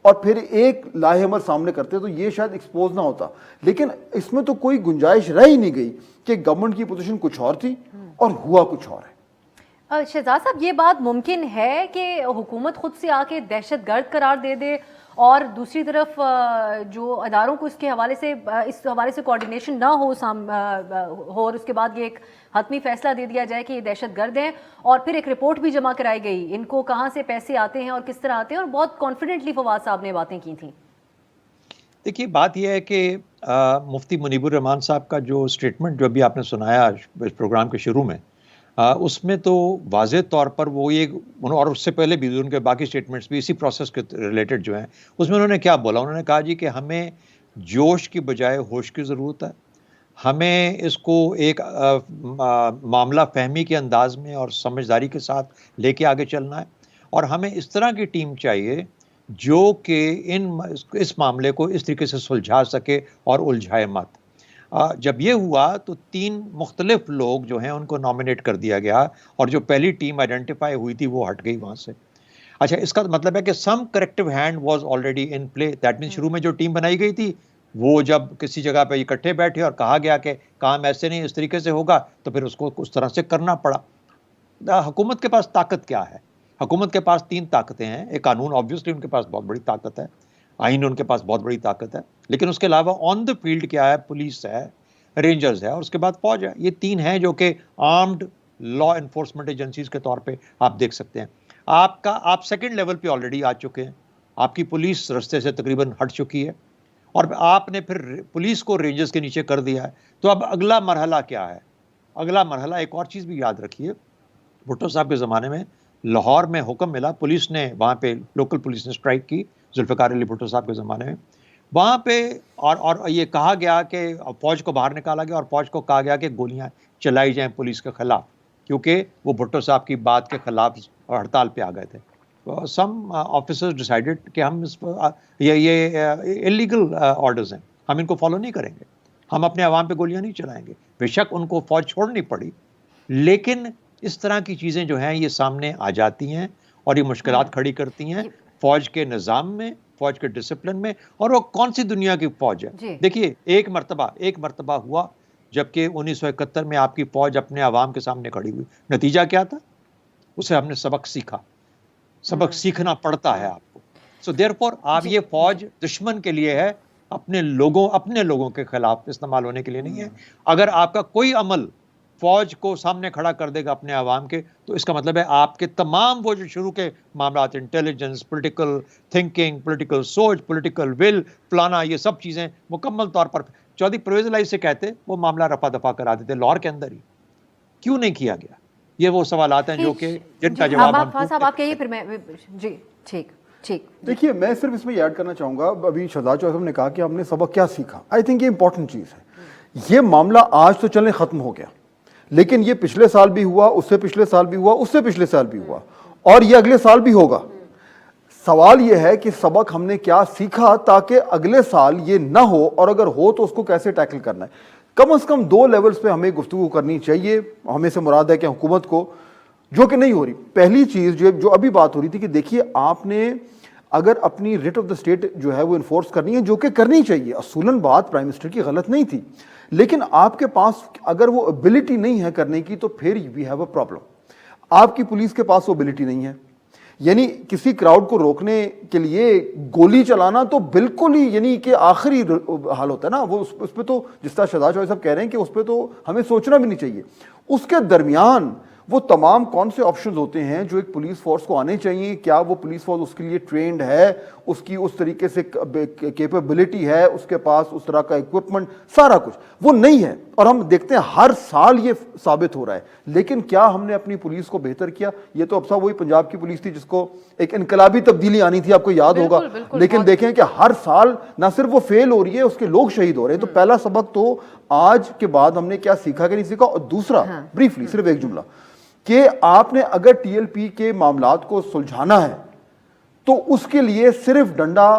اور پھر ایک لاہ عمل سامنے کرتے تو یہ شاید ایکسپوز نہ ہوتا. لیکن اس میں تو کوئی گنجائش رہ ہی نہیں گئی کہ گورنمنٹ کی پوزیشن کچھ اور تھی اور ہوا کچھ اور ہے.
شہزاد صاحب، یہ بات ممکن ہے کہ حکومت خود سے آ کے دہشت گرد قرار دے دے اور دوسری طرف جو اداروں کو اس حوالے سے کوارڈینیشن نہ ہو اور اس کے بعد یہ ایک حتمی فیصلہ دے دیا جائے کہ یہ دہشت گرد ہیں، اور پھر ایک رپورٹ بھی جمع کرائی گئی ان کو کہاں سے پیسے آتے ہیں اور کس طرح آتے ہیں، اور بہت کانفیڈنٹلی فواد صاحب نے باتیں کی تھیں.
دیکھیے بات یہ ہے کہ مفتی منیب الرحمان صاحب کا جو سٹیٹمنٹ جو ابھی آپ نے سنایا اس پروگرام کے شروع میں، اس میں تو واضح طور پر وہ یہ، اور اس سے پہلے بھی ان کے باقی سٹیٹمنٹس بھی اسی پروسیس کے ریلیٹڈ جو ہیں، اس میں انہوں نے کیا بولا؟ انہوں نے کہا جی کہ ہمیں جوش کی بجائے ہوش کی ضرورت ہے، ہمیں اس کو ایک معاملہ فہمی کے انداز میں اور سمجھداری کے ساتھ لے کے آگے چلنا ہے، اور ہمیں اس طرح کی ٹیم چاہیے جو کہ اس معاملے کو اس طریقے سے سلجھا سکے اور الجھائے مت. جب یہ ہوا تو 3 مختلف لوگ جو ہیں ان کو نامینیٹ کر دیا گیا، اور جو پہلی ٹیم آئیڈینٹیفائی ہوئی تھی وہ ہٹ گئی وہاں سے. اچھا، اس کا مطلب ہے کہ some corrective hand was already in play. That mean شروع میں جو ٹیم بنائی گئی تھی وہ جب کسی جگہ پہ اکٹھے بیٹھے اور کہا گیا کہ کام ایسے نہیں اس طریقے سے ہوگا تو پھر اس کو اس طرح سے کرنا پڑا. حکومت کے پاس طاقت کیا ہے؟ حکومت کے پاس 3 طاقتیں ہیں. ایک قانون، آبویسلی ان کے پاس بہت بڑی طاقت ہے، آئین ان کے پاس بہت بڑی طاقت ہے، لیکن اس کے علاوہ آن دا فیلڈ کیا ہے؟ پولیس ہے، رینجرز ہے، اور اس کے بعد فوج ہے. یہ 3 ہیں جو کہ آرمڈ لا انفورسمنٹ ایجنسیز کے طور پہ آپ دیکھ سکتے ہیں. آپ سیکنڈ لیول پہ آلریڈی آ چکے ہیں، آپ کی پولیس رستے سے تقریباً ہٹ چکی ہے، اور آپ نے پھر پولیس کو رینجرز کے نیچے کر دیا ہے. تو اب اگلا مرحلہ کیا ہے؟ اگلا مرحلہ ایک اور چیز بھی یاد رکھیے، بھٹو صاحب کے زمانے میں لاہور میں حکم ملا، پولیس نے وہاں پہ لوکل پولیس نے اسٹرائک کی ذوالفقار علی بھٹو صاحب کے زمانے میں، وہاں پہ اور یہ کہا گیا کہ فوج کو باہر نکالا گیا اور فوج کو کہا گیا کہ گولیاں چلائی جائیں پولیس کے خلاف، کیونکہ وہ بھٹو صاحب کی بات کے خلاف ہڑتال پہ آ گئے تھے. سم آفیسرز ڈیسائیڈڈ کہ ہم یہ انلیگل آرڈرز ہیں، ہم ان کو فالو نہیں کریں گے، ہم اپنے عوام پہ گولیاں نہیں چلائیں گے. بے شک ان کو فوج چھوڑنی پڑی، لیکن اس طرح کی چیزیں جو ہیں یہ سامنے آ جاتی ہیں اور یہ مشکلات کھڑی کرتی ہیں فوج کے نظام میں، فوج کے ڈسپلن میں. اور وہ کون سی دنیا کی فوج ہے؟ دیکھیے ایک مرتبہ ہوا جبکہ 1971 میں آپ کی فوج اپنے عوام کے سامنے کھڑی ہوئی، نتیجہ کیا تھا؟ اسے ہم نے سبق سیکھا، سبق سیکھنا پڑتا ہے آپ کو. سو دیئرفور آپ یہ فوج دشمن کے لیے ہے، اپنے لوگوں کے خلاف استعمال ہونے کے لیے نہیں ہے. اگر آپ کا کوئی عمل فوج کو سامنے کھڑا کر دے گا اپنے عوام کے، تو اس کا مطلب ہے آپ کے تمام وہ جو شروع کے معاملات، انٹیلیجنس، پولیٹیکل تھنکنگ، پولیٹیکل سوچ، پولیٹیکل ول، پلانا، یہ سب چیزیں مکمل طور پر چودھری پرویز الہی سے کہتے وہ معاملہ رفع دفع کرا دیتے لاہور کے اندر ہی. کیوں نہیں کیا گیا؟ یہ وہ سوالات ہیں جو کہ جن کا جواب
صاحب آپ کہیے پھر میں. جی ٹھیک. ٹھیک
دیکھیے میں صرف اس میں ایڈ کرنا چاہوں گا, ابھی شہزاد چودھری صاحب نے کہا کہ ہم نے سبق کیا سیکھا. آئی تھنک یہ امپورٹنٹ چیز ہے. یہ معاملہ آج تو چلیں ختم ہو گیا, لیکن یہ پچھلے سال بھی ہوا, اس سے پچھلے سال بھی ہوا, اس سے پچھلے سال بھی ہوا, اور یہ اگلے سال بھی ہوگا. سوال یہ ہے کہ سبق ہم نے کیا سیکھا تاکہ اگلے سال یہ نہ ہو, اور اگر ہو تو اس کو کیسے ٹیکل کرنا ہے. کم از کم 2 لیولز پہ ہمیں گفتگو کرنی چاہیے. ہمیں سے مراد ہے کہ حکومت کو, جو کہ نہیں ہو رہی. پہلی چیز جو ابھی بات ہو رہی تھی کہ دیکھیے آپ نے اگر اپنی ریٹ آف دا اسٹیٹ جو ہے وہ انفورس کرنی ہے, جو کہ کرنی چاہیے, اصولاً بات پرائم منسٹر کی غلط نہیں تھی, لیکن آپ کے پاس اگر وہ ابیلٹی نہیں ہے کرنے کی تو پھر وی ہیو اے پرابلم. آپ کی پولیس کے پاس وہ ابیلٹی نہیں ہے. یعنی کسی کراؤڈ کو روکنے کے لیے گولی چلانا تو بالکل ہی یعنی کہ آخری حال ہوتا ہے نا. وہ اس پہ تو جس طرح شہزاد چودھری صاحب کہہ رہے ہیں کہ اس پہ تو ہمیں سوچنا بھی نہیں چاہیے. اس کے درمیان وہ تمام کون سے آپشنز ہوتے ہیں جو ایک پولیس فورس کو آنے چاہیے. کیا وہ پولیس فورس اس کے لیے ٹرینڈ ہے, اس کی اس طریقے سے کیپیبلٹی ہے, اس کے پاس اس طرح کا اکوپمنٹ, سارا کچھ وہ نہیں ہے. اور ہم دیکھتے ہیں ہر سال یہ ثابت ہو رہا ہے. لیکن کیا ہم نے اپنی پولیس کو بہتر کیا؟ یہ تو اب صاحب وہی پنجاب کی پولیس تھی جس کو ایک انقلابی تبدیلی آنی تھی, آپ کو یاد ہوگا. لیکن دیکھیں کہ ہر سال نہ صرف وہ فیل ہو رہی ہے, اس کے لوگ شہید ہو رہے ہیں. تو پہلا سبق تو آج کے بعد ہم نے کیا سیکھا کہ نہیں سیکھا. اور دوسرا بریفلی صرف ایک جملہ کہ آپ نے اگر ٹی ایل پی کے معاملات کو سلجھانا ہے تو اس کے لیے صرف ڈنڈا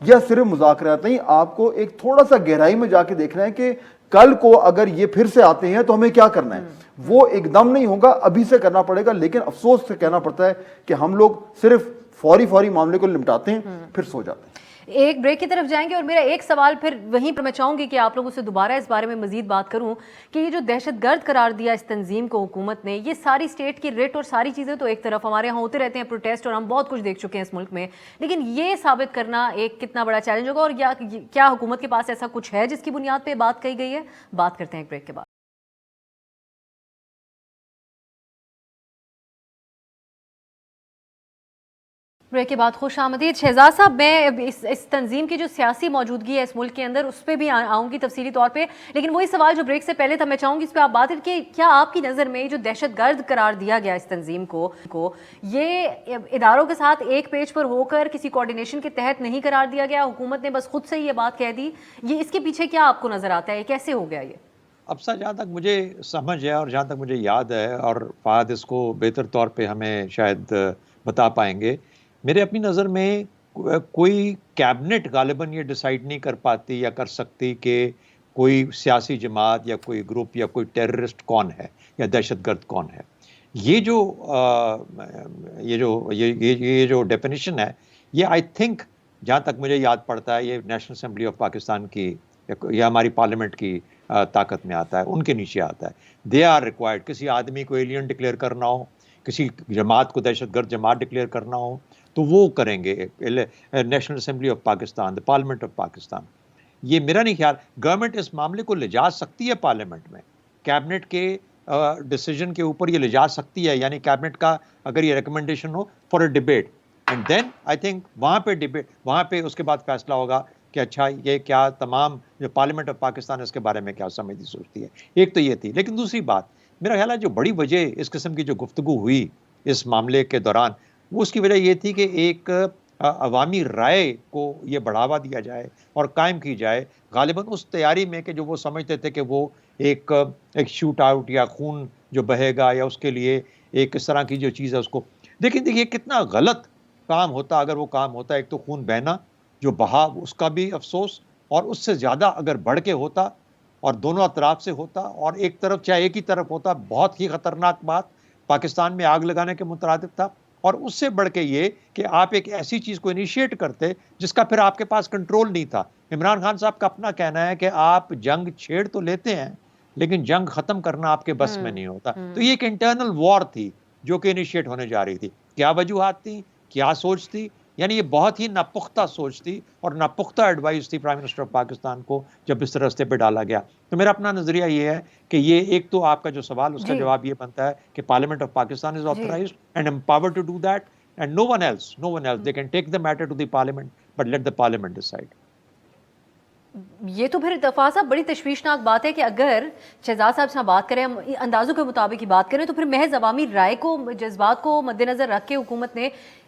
یا صرف مذاکرات نہیں, آپ کو ایک تھوڑا سا گہرائی میں جا کے دیکھنا ہے کہ کل کو اگر یہ پھر سے آتے ہیں تو ہمیں کیا کرنا ہے. وہ ایک دم نہیں ہوگا, ابھی سے کرنا پڑے گا. لیکن افسوس سے کہنا پڑتا ہے کہ ہم لوگ صرف فوری معاملے کو نمٹاتے ہیں, پھر سو جاتے ہیں.
ایک بریک کی طرف جائیں گے, اور میرا ایک سوال پھر وہیں پر میں چاہوں گی کہ آپ لوگوں سے دوبارہ اس بارے میں مزید بات کروں کہ یہ جو دہشت گرد قرار دیا اس تنظیم کو حکومت نے, یہ ساری اسٹیٹ کی ریٹ اور ساری چیزیں تو ایک طرف, ہمارے یہاں ہوتے رہتے ہیں پروٹیسٹ اور ہم بہت کچھ دیکھ چکے ہیں اس ملک میں, لیکن یہ ثابت کرنا ایک کتنا بڑا چیلنج ہوگا, اور کیا حکومت کے پاس ایسا کچھ ہے جس کی بنیاد پہ بات کہی گئی ہے؟ بات کرتے ہیں ایک بریک کے بعد. بریک کے بعد خوش آمدید. شہزاد صاحب, میں اس تنظیم کی جو سیاسی موجودگی ہے اس ملک کے اندر اس پہ بھی آؤں گی تفصیلی طور پہ, لیکن وہی سوال جو بریک سے پہلے تھا میں چاہوں گی اس پہ آپ بات کریں کہ کیا آپ کی نظر میں جو دہشت گرد قرار دیا گیا اس تنظیم کو یہ اداروں کے ساتھ ایک پیج پر ہو کر کسی کوارڈینیشن کے تحت نہیں قرار دیا گیا, حکومت نے بس خود سے یہ بات کہہ دی, یہ اس کے پیچھے کیا آپ کو نظر آتا ہے, کیسے ہو گیا یہ؟
اب سا جہاں تک مجھے سمجھ ہے اور جہاں تک مجھے یاد ہے, اور فہد اس کو بہتر طور پہ ہمیں شاید بتا پائیں گے, میرے اپنی نظر میں کوئی کیبنٹ غالباً یہ ڈیسائیڈ نہیں کر پاتی یا کر سکتی کہ کوئی سیاسی جماعت یا کوئی گروپ یا کوئی ٹیررسٹ کون ہے یا دہشت گرد کون ہے. یہ جو ڈیفینیشن ہے, یہ آئی تھنک جہاں تک مجھے یاد پڑتا ہے یہ نیشنل اسمبلی آف پاکستان کی یا ہماری پارلیمنٹ کی طاقت میں آتا ہے, ان کے نیچے آتا ہے. They are required. کسی آدمی کو ایلین ڈکلیئر کرنا ہو, کسی جماعت کو دہشت گرد جماعت ڈکلیئر کرنا ہو تو وہ کریں گے national assembly of Pakistan, the parliament of Pakistan. یہ میرا نہیں خیال, گورنمنٹ اس معاملے کو لے جا سکتی ہے پارلیمنٹ میں, کیبنٹ کے ڈیسیجن کے اوپر یہ لے جا سکتی ہے, یعنی کیبنٹ کا اگر یہ ریکمنڈیشن ہو for a debate, and then I think وہاں پہ اس کے بعد فیصلہ ہوگا کہ اچھا یہ کیا تمام جو پارلیمنٹ آف پاکستان اس کے بارے میں کیا سمجھتی سوچتی ہے. ایک تو یہ تھی. لیکن دوسری بات میرا خیال ہے جو بڑی وجہ اس قسم کی جو گفتگو ہوئی اس معاملے کے دوران, وہ اس کی وجہ یہ تھی کہ ایک عوامی رائے کو یہ بڑھاوا دیا جائے اور قائم کی جائے, غالباً اس تیاری میں کہ جو وہ سمجھتے تھے کہ وہ ایک شوٹ آؤٹ یا خون جو بہے گا یا اس کے لیے ایک اس طرح کی جو چیز ہے اس کو دیکھیے کتنا غلط کام ہوتا اگر وہ کام ہوتا. ایک تو خون بہنا جو بہا اس کا بھی افسوس, اور اس سے زیادہ اگر بڑھ کے ہوتا اور دونوں اطراف سے ہوتا, اور ایک طرف چاہے ایک ہی طرف ہوتا, بہت ہی خطرناک بات, پاکستان میں آگ لگانے کے مترادف تھا. اور اس سے بڑھ کے یہ کہ آپ ایک ایسی چیز کو انیشیٹ کرتے جس کا پھر آپ کے پاس کنٹرول نہیں تھا. عمران خان صاحب کا اپنا کہنا ہے کہ آپ جنگ چھیڑ تو لیتے ہیں لیکن جنگ ختم کرنا آپ کے بس میں نہیں ہوتا. تو یہ ایک انٹرنل وار تھی جو کہ انیشیٹ ہونے جا رہی تھی. کیا وجوہات تھیں, کیا سوچ تھی, یعنی یہ بہت ہی ناپختہ سوچ تھی اور ناپختہ ایڈوائس تھی پرائم منسٹر آف پاکستان کو جب اس راستے پہ ڈالا گیا. تو میرا اپنا نظریہ یہ ہے کہ یہ ایک تو آپ کا جو سوال اس کا جواب یہ بنتا ہے کہ parliament of Pakistan is authorised and empowered to do that, and no one else they can take the matter to the parliament but let the parliament decide.
یہ تو پھر اتفاق صاحب بڑی تشویشناک بات ہے کہ اگر شہزاد صاحب سے بات کریں, ہم اندازوں کے مطابق ہی بات کریں, تو پھر محض عوامی رائے کو, جذبات کو مد نظر رکھ کے حکومت نے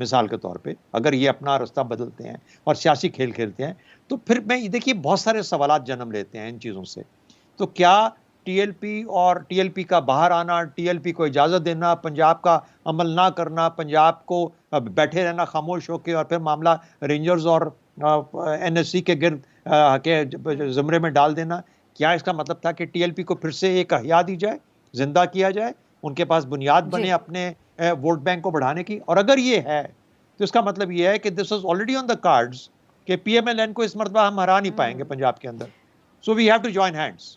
مثال کے طور پہ اگر یہ اپنا راستہ بدلتے ہیں اور سیاسی کھیل کھیلتے ہیں تو پھر میں دیکھیے بہت سارے سوالات جنم لیتے ہیں ان چیزوں سے. تو کیا ٹی ایل پی اور ٹی ایل پی کا باہر آنا, ٹی ایل پی کو اجازت دینا, پنجاب کا عمل نہ کرنا, پنجاب کو بیٹھے رہنا خاموش ہو کے اور پھر معاملہ رینجرز اور این ایس سی کے گرد کے زمرے میں ڈال دینا, کیا اس کا مطلب تھا کہ ٹی ایل پی کو پھر سے ایک احیا دی جائے, زندہ کیا جائے, ان کے پاس بنیاد بنے اپنے ووٹ بینک کو بڑھانے کی؟ اور اگر یہ ہے تو اس کا مطلب یہ ہے کہ دس is already on the cards کہ پی ایم ایل این کو اس مرتبہ ہم ہرا نہیں پائیں گے پنجاب کے اندر. So we have to join hands.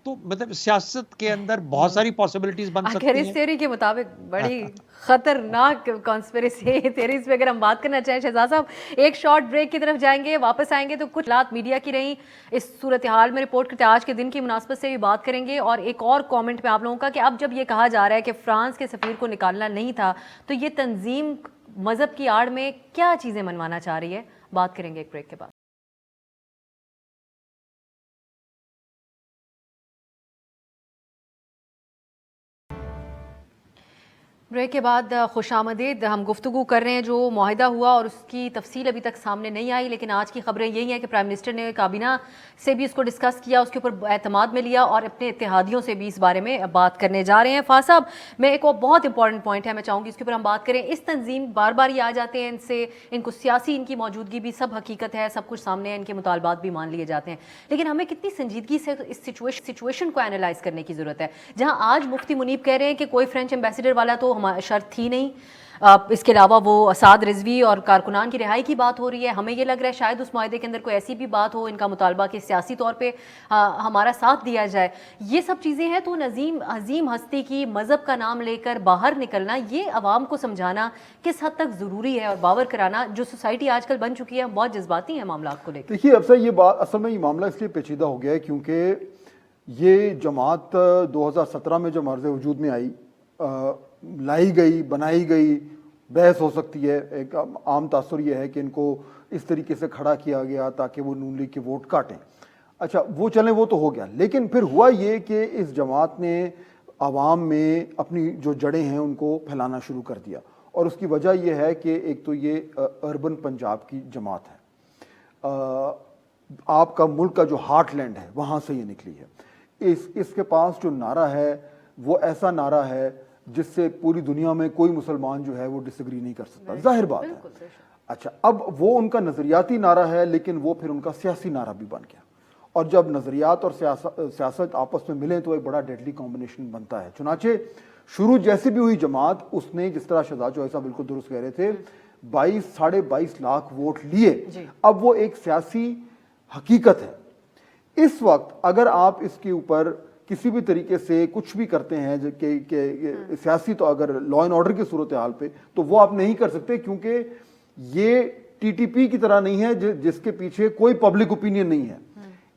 تو مطلب سیاست کے اندر بہت ساری پاسبلٹیز بن سکتی ہیں.
اس تھیوری کے مطابق بڑی خطرناک کانسپیریسی تھیوریز پہ اگر ہم بات کرنا چاہیں شہزاد صاحب, ایک شارٹ بریک کی طرف جائیں گے, واپس آئیں گے تو کچھ حالات میڈیا کی رہیں اس صورتحال میں رپورٹ کرتے آج کے دن کی مناسبت سے بھی بات کریں گے, اور ایک اور کامنٹ میں آپ لوگوں کا کہ اب جب یہ کہا جا رہا ہے کہ فرانس کے سفیر کو نکالنا نہیں تھا تو یہ تنظیم مذہب کی آڑ میں کیا چیزیں منوانا چاہ رہی ہے, بات کریں گے ایک بریک کے بعد. بریک کے بعد خوش آمدید. ہم گفتگو کر رہے ہیں جو معاہدہ ہوا اور اس کی تفصیل ابھی تک سامنے نہیں آئی, لیکن آج کی خبریں یہی ہیں کہ پرائم منسٹر نے کابینہ سے بھی اس کو ڈسکس کیا, اس کے اوپر اعتماد میں لیا اور اپنے اتحادیوں سے بھی اس بارے میں بات کرنے جا رہے ہیں. فاضل صاحب, میں ایک اور بہت امپورٹنٹ پوائنٹ ہے, میں چاہوں گی اس کے اوپر ہم بات کریں. اس تنظیم بار بار یہ آ جاتے ہیں, ان سے ان کو سیاسی ان کی موجودگی بھی سب حقیقت ہے, سب کچھ سامنے ہے, ان کے مطالبات بھی مان لیے جاتے ہیں, لیکن ہمیں کتنی سنجیدگی سے اس سچویشن کو اینالائز کرنے کی ضرورت ہے. جہاں آج مفتی منیب کہہ رہے ہیں کہ کوئی فرینچ ایمبیسیڈر والا تو شرط تھی نہیں, اس کے علاوہ وہ اساد رضوی اور کارکنان کی رہائی کی بات ہو رہی ہے, ہمیں یہ لگ رہا ہے شاید اس معاہدے کے اندر کوئی ایسی بھی بات ہو, ان کا مطالبہ کہ سیاسی طور پہ ہمارا ساتھ دیا جائے. یہ سب چیزیں ہیں, تو عظیم ہستی کی مذہب کا نام لے کر باہر نکلنا, یہ عوام کو سمجھانا کس حد تک ضروری ہے اور باور کرانا, جو سوسائٹی آج کل بن چکی ہے بہت جذباتی ہیں معاملات کو لے کر.
دیکھیے افسر, یہ بات اصل میں یہ معاملہ اس لیے پیچیدہ ہو گیا ہے کیونکہ یہ جماعت 2017 میں جب عرض وجود میں آئی, لائی گئی, بنائی گئی, بحث ہو سکتی ہے, ایک عام تاثر یہ ہے کہ ان کو اس طریقے سے کھڑا کیا گیا تاکہ وہ نون لیگ کے ووٹ کاٹیں. اچھا وہ چلیں, وہ تو ہو گیا, لیکن پھر ہوا یہ کہ اس جماعت نے عوام میں اپنی جو جڑیں ہیں ان کو پھیلانا شروع کر دیا, اور اس کی وجہ یہ ہے کہ ایک تو یہ اربن پنجاب کی جماعت ہے, آپ کا ملک کا جو ہارٹ لینڈ ہے وہاں سے یہ نکلی ہے. اس کے پاس جو نعرہ ہے وہ ایسا نعرہ ہے جس سے پوری دنیا میں کوئی مسلمان جو ہے وہ ڈس ایگری نہیں کر سکتا, ظاہر بات ہے. اچھا اب وہ ان کا نظریاتی نعرہ ہے, لیکن وہ پھر ان کا سیاسی نعرہ بھی بن گیا, اور جب نظریات اور سیاست آپس میں ملیں تو ایک بڑا ڈیڈلی کمبینیشن بنتا ہے. چنانچہ شروع جیسے بھی ہوئی جماعت, اس نے جس طرح شہزاد جو ایسا بالکل درست کہہ رہے تھے 22-22.5 لاکھ ووٹ لیے. اب وہ ایک سیاسی حقیقت ہے. اس وقت اگر آپ اس کے اوپر کسی بھی طریقے سے کچھ بھی کرتے ہیں کہ سیاسی, تو اگر لا اینڈ آرڈر کی صورتحال پہ, تو وہ آپ نہیں کر سکتے, کیونکہ یہ ٹی ٹی پی کی طرح نہیں ہے جس کے پیچھے کوئی پبلک اوپینین نہیں ہے.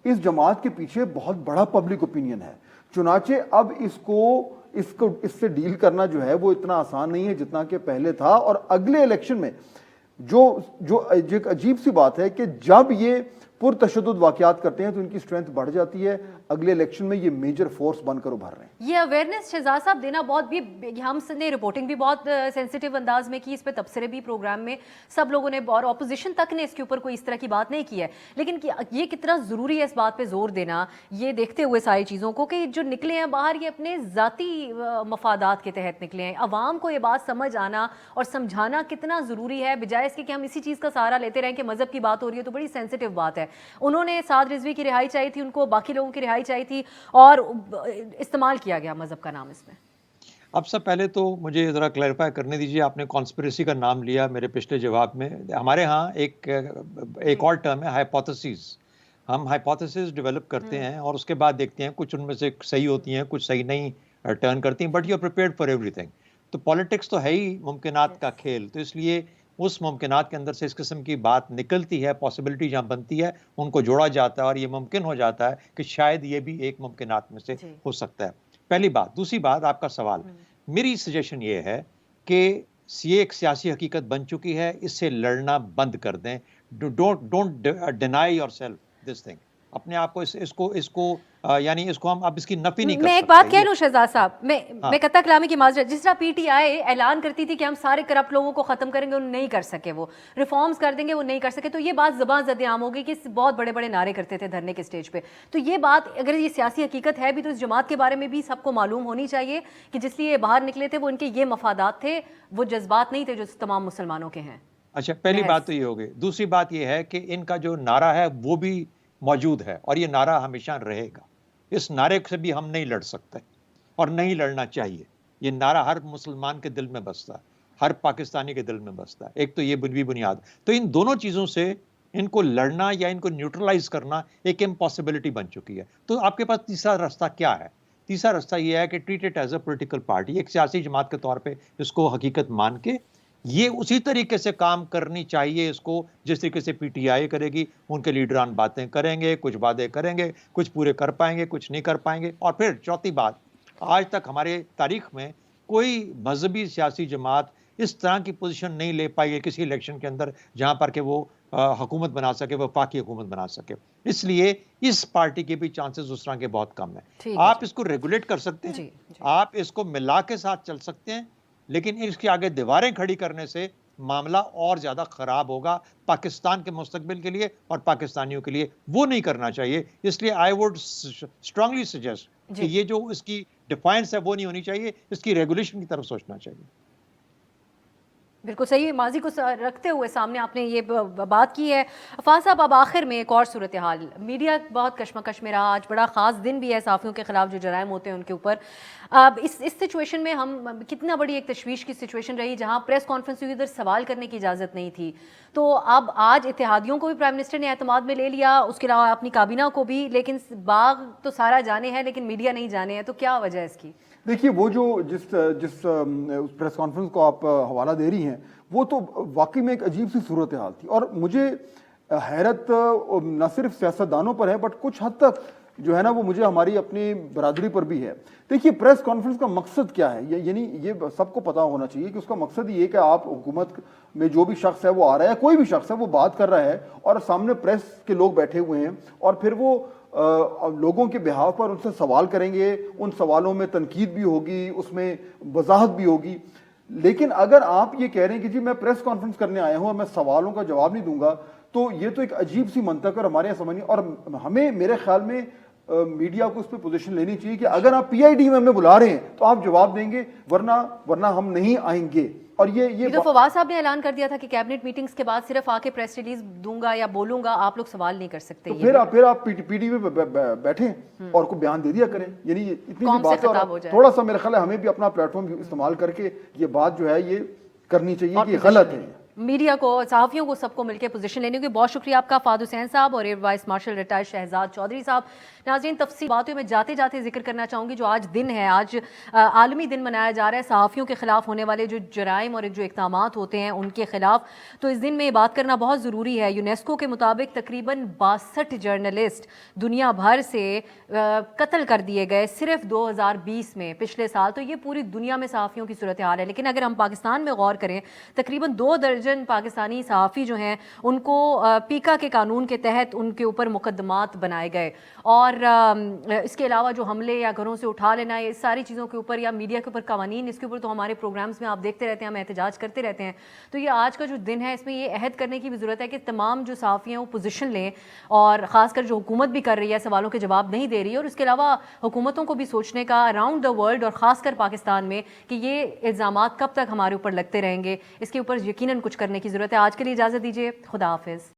اس جماعت کے پیچھے بہت بڑا پبلک اوپینین ہے. چنانچہ اب اس سے ڈیل کرنا جو ہے وہ اتنا آسان نہیں ہے جتنا کہ پہلے تھا. اور اگلے الیکشن میں جو ایک عجیب سی بات ہے کہ جب یہ پرتشدد واقعات کرتے ہیں تو ان کی سٹرینتھ بڑھ جاتی ہے, اگلے الیکشن میں یہ میجر فورس بن کر ابھر رہے ہیں.
یہ اویئرنیس شہزاد صاحب دینا بہت بھی, ہم نے رپورٹنگ بھی بہت سینسیٹیو انداز میں کی, اس پہ تبصرے بھی پروگرام میں سب لوگوں نے, اور اپوزیشن تک نے اس کے اوپر کوئی اس طرح کی بات نہیں کی ہے, لیکن یہ کتنا ضروری ہے اس بات پہ زور دینا, یہ دیکھتے ہوئے ساری چیزوں کو کہ جو نکلے ہیں باہر یہ اپنے ذاتی مفادات کے تحت نکلے ہیں. عوام کو یہ بات سمجھ آنا اور سمجھانا کتنا ضروری ہے, بجائے اس کے کہ ہم اسی چیز کا سہارا لیتے رہیں کہ مذہب کی بات ہو رہی ہے تو بڑی سینسیٹیو بات ہے. انہوں نے اساد رضوی کی رہائی چاہی تھی, ان کو باقی لوگوں کی رہائی چاہی تھی, اور استعمال کیا گیا مذہب کا نام اس میں.
اب سب پہلے تو مجھے ذرا کلیریفائی کرنے دیجیے, آپ نے کانسپریسی کا نام لیا میرے پچھلے جواب میں. ہمارے ہاں ایک اور ٹرم ہے ہائپوتھیسز. ہم ہائپوتھیسز ڈیولپ کرتے ہیں اور اس کے بعد دیکھتے ہیں کچھ ان میں سے صحیح ہوتی ہیں, کچھ صحیح نہیں ٹرن کرتی ہیں, but you are prepared for everything. تو پالیٹکس تو ہے ہی ممکنات کا کھیل, تو اس لیے اس ممکنات کے اندر سے اس قسم کی بات نکلتی ہے, پاسبلٹی جہاں بنتی ہے ان کو جوڑا جاتا ہے, اور یہ ممکن ہو جاتا ہے کہ شاید یہ بھی ایک ممکنات میں سے ہو سکتا ہے. پہلی بات. دوسری بات, آپ کا سوال, میری سجیشن یہ ہے کہ یہ ایک سیاسی حقیقت بن چکی ہے, اس سے لڑنا بند کر دیں. Don't deny your self this thing. اپنے آپ کو اس کو یعنی اس کو ہم اب اس کی نفی نہیں کر
میں
سکتے.
ایک بات کہہ لوں شہزاد صاحب، میں
ہاں.
قطع کلامی کی معذرت، جس طرح پی ٹی آئی اعلان کرتی تھی کہ ہم سارے کرپٹ لوگوں کو ختم کریں گے، وہ نہیں کر سکے، وہ ریفارمز کر دیں گے، وہ نہیں کر سکے، تو یہ بات زبان زد عام ہو گئی کہ بہت بڑے بڑے نعرے کرتے تھے دھرنے کے سٹیج پہ. تو یہ بات اگر یہ سیاسی حقیقت ہے بھی تو اس جماعت کے بارے میں بھی سب کو معلوم ہونی چاہیے کہ جس لیے باہر نکلے تھے وہ ان کے یہ مفادات تھے، وہ جذبات نہیں تھے جو تمام مسلمانوں کے ہیں.
اچھا، پہلی بات تو یہ ہوگی. دوسری بات یہ ہے کہ ان کا جو نعرہ ہے وہ بھی موجود ہے اور یہ نعرہ ہمیشہ رہے گا. اس نعرے سے بھی ہم نہیں لڑ سکتے اور نہیں لڑنا چاہیے. یہ نعرہ ہر مسلمان کے دل میں بستا ہے، ہر پاکستانی کے دل میں بستا ہے. ایک تو یہ بنیاد. تو ان دونوں چیزوں سے ان کو لڑنا یا ان کو نیوٹرلائز کرنا ایک امپاسبلٹی بن چکی ہے. تو آپ کے پاس تیسرا راستہ کیا ہے؟ تیسرا راستہ یہ ہے کہ treat it as a political party, ایک سیاسی جماعت کے طور پہ اس کو حقیقت مان کے یہ اسی طریقے سے کام کرنی چاہیے اس کو جس طریقے سے پی ٹی آئی کرے گی. ان کے لیڈران باتیں کریں گے، کچھ وعدے کریں گے، کچھ پورے کر پائیں گے، کچھ نہیں کر پائیں گے. اور پھر چوتھی بات، آج تک ہمارے تاریخ میں کوئی مذہبی سیاسی جماعت اس طرح کی پوزیشن نہیں لے پائی ہے کسی الیکشن کے اندر جہاں پر کہ وہ حکومت بنا سکے، وفاقی حکومت بنا سکے. اس لیے اس پارٹی کے بھی چانسز اس طرح کے بہت کم ہیں. آپ اس کو ریگولیٹ کر سکتے ہیں، آپ اس کو ملا کے ساتھ چل سکتے ہیں، لیکن اس کے آگے دیواریں کھڑی کرنے سے معاملہ اور زیادہ خراب ہوگا پاکستان کے مستقبل کے لیے اور پاکستانیوں کے لیے. وہ نہیں کرنا چاہیے. اس لیے آئی ووڈ اسٹرانگلی سجیسٹ کہ یہ جو اس کی ڈیفائنس ہے وہ نہیں ہونی چاہیے، اس کی ریگولیشن کی طرف سوچنا چاہیے.
بالکل صحیح. ماضی کو رکھتے ہوئے سامنے آپ نے یہ بات کی ہے. فاضل صاحب، اب آخر میں ایک اور صورتحال، میڈیا بہت کشمکش میں رہا، آج بڑا خاص دن بھی ہے صحافیوں کے خلاف جو جرائم ہوتے ہیں ان کے اوپر. اب اس سچویشن میں ہم کتنا بڑی ایک تشویش کی سچویشن رہی جہاں پریس کانفرنس ہوئی، ادھر سوال کرنے کی اجازت نہیں تھی. تو اب آج اتحادیوں کو بھی پرائم منسٹر نے اعتماد میں لے لیا، اس کے علاوہ اپنی کابینہ کو بھی، لیکن باغ تو سارا جانے ہے لیکن میڈیا نہیں جانے ہیں. تو کیا وجہ ہے اس کی؟
دیکھیے، وہ جو جس پریس کانفرنس کو آپ حوالہ دے رہی ہیں وہ تو واقعی میں ایک عجیب سی صورتحال تھی. اور مجھے حیرت نہ صرف سیاستدانوں پر ہے بٹ کچھ حد تک جو ہے نا وہ مجھے ہماری اپنی برادری پر بھی ہے. دیکھیے، پریس کانفرنس کا مقصد کیا ہے؟ یعنی یہ سب کو پتہ ہونا چاہیے کہ اس کا مقصد یہ ہے کہ آپ حکومت میں جو بھی شخص ہے وہ آ رہا ہے، کوئی بھی شخص ہے وہ بات کر رہا ہے اور سامنے پریس کے لوگ بیٹھے ہوئے ہیں اور پھر وہ لوگوں کے بہاف پر ان سے سوال کریں گے. ان سوالوں میں تنقید بھی ہوگی، اس میں وضاحت بھی ہوگی. لیکن اگر آپ یہ کہہ رہے ہیں کہ جی میں پریس کانفرنس کرنے آیا ہوں اور میں سوالوں کا جواب نہیں دوں گا، تو یہ تو ایک عجیب سی منطق اور ہمارے یہاں سمجھ نہیں. اور ہمیں میرے خیال میں میڈیا کو اس پہ پوزیشن لینی چاہیے کہ اگر آپ پی آئی ڈی میں ہمیں بلا رہے ہیں تو آپ جواب دیں گے، ورنہ ہم نہیں آئیں گے. اور یہ
تو فواز صاحب نے اعلان کر دیا تھا کہ کیبنٹ میٹنگز کے بعد صرف آ کے پریس ریلیز دوں گا یا بولوں گا، آپ لوگ سوال نہیں کر سکتے.
تو پھر آپ پی ڈی وی پہ بیٹھیں اور کو بیان دے دیا کریں. یعنی اتنی سی بات ہے. تھوڑا سا میرا خیال ہے ہمیں بھی اپنا پلیٹ فارم استعمال کر کے یہ بات جو ہے یہ کرنی چاہیے کہ یہ غلط ہے.
میڈیا کو، صحافیوں کو، سب کو مل کے پوزیشن لینے کی. بہت شکریہ آپ کا فہد حسین صاحب اور air vice marshal retired Shahzad Chaudhry صاحب. ناظرین، تفصیل باتوں میں جاتے جاتے ذکر کرنا چاہوں گی جو آج دن ہے، آج عالمی دن منایا جا رہا ہے صحافیوں کے خلاف ہونے والے جو جرائم اور جو اقدامات ہوتے ہیں ان کے خلاف. تو اس دن میں یہ بات کرنا بہت ضروری ہے. یونیسکو کے مطابق تقریباً 62 جرنلسٹ دنیا بھر سے قتل کر دیے گئے صرف 2020 میں، پچھلے سال. تو یہ پوری دنیا میں صحافیوں کی صورتحال ہے. لیکن اگر ہم پاکستان میں غور کریں، تقریباً 2 درجن پاکستانی صحافی جو ہیں ان کو پیکا کے قانون کے تحت ان کے اوپر مقدمات بنائے گئے. اور اس کے علاوہ جو حملے یا گھروں سے اٹھا لینا، یہ ساری چیزوں کے اوپر، یا میڈیا کے اوپر قوانین، اس کے اوپر تو ہمارے پروگرامز میں آپ دیکھتے رہتے ہیں، ہم احتجاج کرتے رہتے ہیں. تو یہ آج کا جو دن ہے اس میں یہ عہد کرنے کی بھی ضرورت ہے کہ تمام جو صحافی ہیں وہ پوزیشن لیں، اور خاص کر جو حکومت بھی کر رہی ہے، سوالوں کے جواب نہیں دے رہی ہے. اور اس کے علاوہ حکومتوں کو بھی سوچنے کا اراؤنڈ دا ورلڈ اور خاص کر پاکستان میں کہ یہ الزامات کب تک ہمارے اوپر لگتے رہیں گے، اس کے اوپر یقیناً کچھ کرنے کی ضرورت ہے. آج کے لیے اجازت دیجیے، خدا حافظ.